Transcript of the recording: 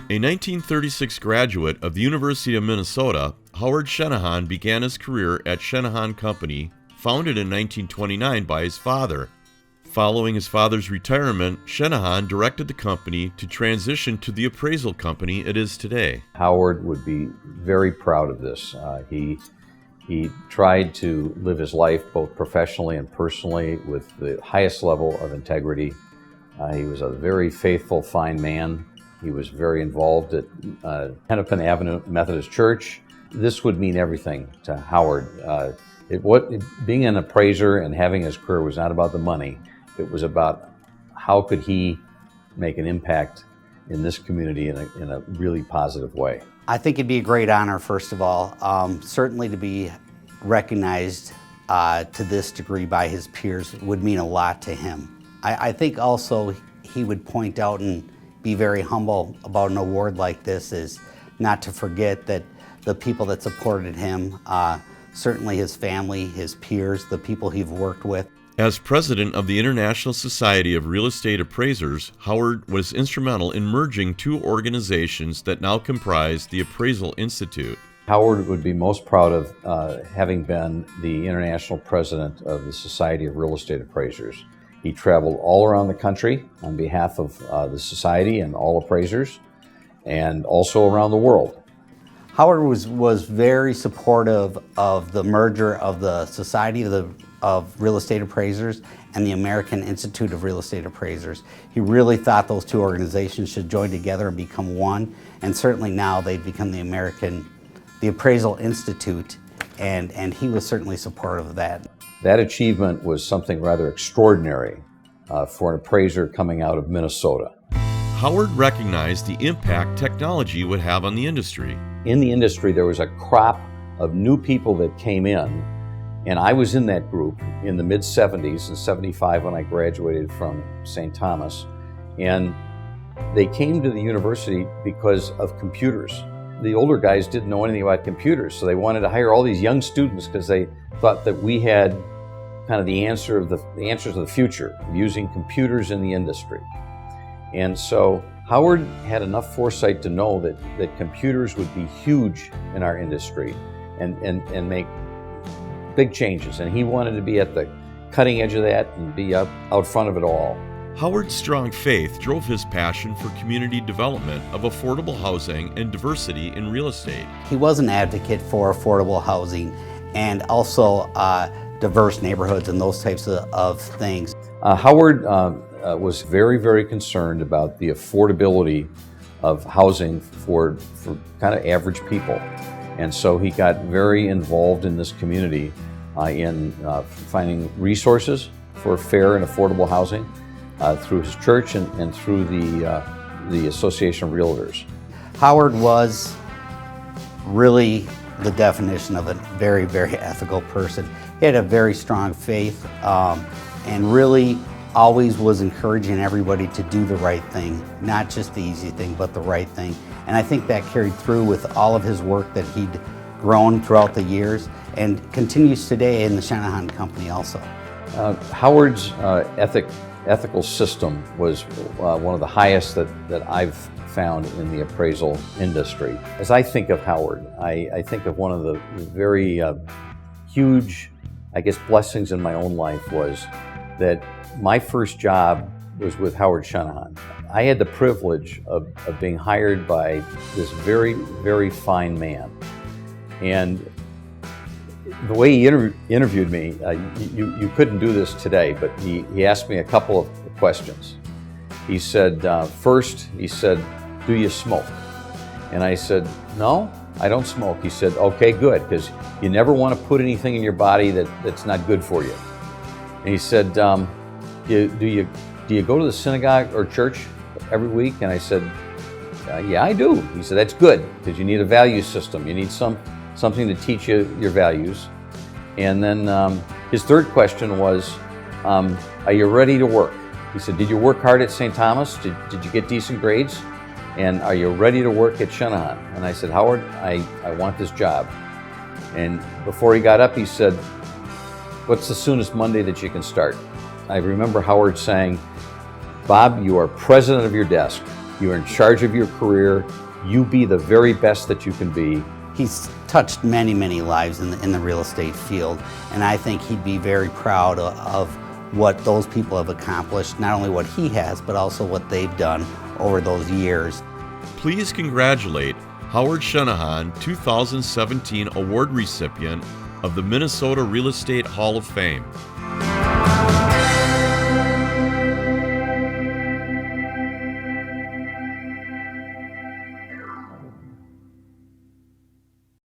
A 1936 graduate of the University of Minnesota, Howard Shenehon began his career at Shenehon Company, founded in 1929 by his father. Following his father's retirement, Shenehon directed the company to transition to the appraisal company it is today. Howard would be very proud of this. He tried to live his life both professionally and personally with the highest level of integrity. He was a very faithful, fine man. He was very involved at Hennepin Avenue Methodist Church. This would mean everything to Howard. Being an appraiser and having his career was not about the money. It was about how could he make an impact in this community in a really positive way. I think it'd be a great honor, first of all, certainly to be recognized to this degree by his peers would mean a lot to him. I think also he would point out and be very humble about an award like this, is not to forget that the people that supported him, certainly his family, his peers, the people he've worked with. As president of the International Society of Real Estate Appraisers, Howard was instrumental in merging two organizations that now comprise the Appraisal Institute. Howard would be most proud of having been the international president of the Society of Real Estate Appraisers. He traveled all around the country on behalf of the Society and all appraisers, and also around the world. Howard was very supportive of the merger of the Society of Real Estate Appraisers and the American Institute of Real Estate Appraisers. He really thought those two organizations should join together and become one, and certainly now they've become the Appraisal Institute, and he was certainly supportive of that. That achievement was something rather extraordinary for an appraiser coming out of Minnesota. Howard recognized the impact technology would have on the industry. In the industry, there was a crop of new people that came in, and I was in that group in the mid-70s, in 75 when I graduated from St. Thomas, and they came to the university because of computers. The older guys didn't know anything about computers, so they wanted to hire all these young students because they thought that we had kind of the answers of the future, using computers in the industry. And so Howard had enough foresight to know that computers would be huge in our industry and make big changes. And he wanted to be at the cutting edge of that and be out front of it all. Howard's strong faith drove his passion for community development of affordable housing and diversity in real estate. He was an advocate for affordable housing and also diverse neighborhoods and those types of things. Howard was very, very concerned about the affordability of housing for kind of average people. And so he got very involved in this community in finding resources for fair and affordable housing through his church and through the Association of Realtors. Howard was really the definition of a very, very ethical person. He had a very strong faith and really always was encouraging everybody to do the right thing, not just the easy thing, but the right thing. And I think that carried through with all of his work that he'd grown throughout the years and continues today in the Shenehon Company also. Howard's ethical system was one of the highest that I've found in the appraisal industry. As I think of Howard, I think of one of the very huge, I guess, blessings in my own life was that my first job was with Howard Shenehon. I had the privilege of being hired by this very, very fine man. And the way he interviewed me, you couldn't do this today, but he asked me a couple of questions. He said, first, he said, do you smoke? And I said, no, I don't smoke. He said, okay, good, because you never want to put anything in your body that's not good for you. And he said, do you go to the synagogue or church every week? And I said, yeah, I do. He said, that's good, because you need a value system. You need something to teach you your values. And then his third question was, are you ready to work? He said, did you work hard at St. Thomas? Did you get decent grades? And are you ready to work at Shenehon? And I said, Howard, I want this job. And before he got up, he said, what's the soonest Monday that you can start? I remember Howard saying, Bob, you are president of your desk. You're in charge of your career. You be the very best that you can be. He's touched many, many lives in the real estate field, and I think he'd be very proud of what those people have accomplished, not only what he has, but also what they've done over those years. Please congratulate Howard Shenehon, 2017 award recipient of the Minnesota Real Estate Hall of Fame.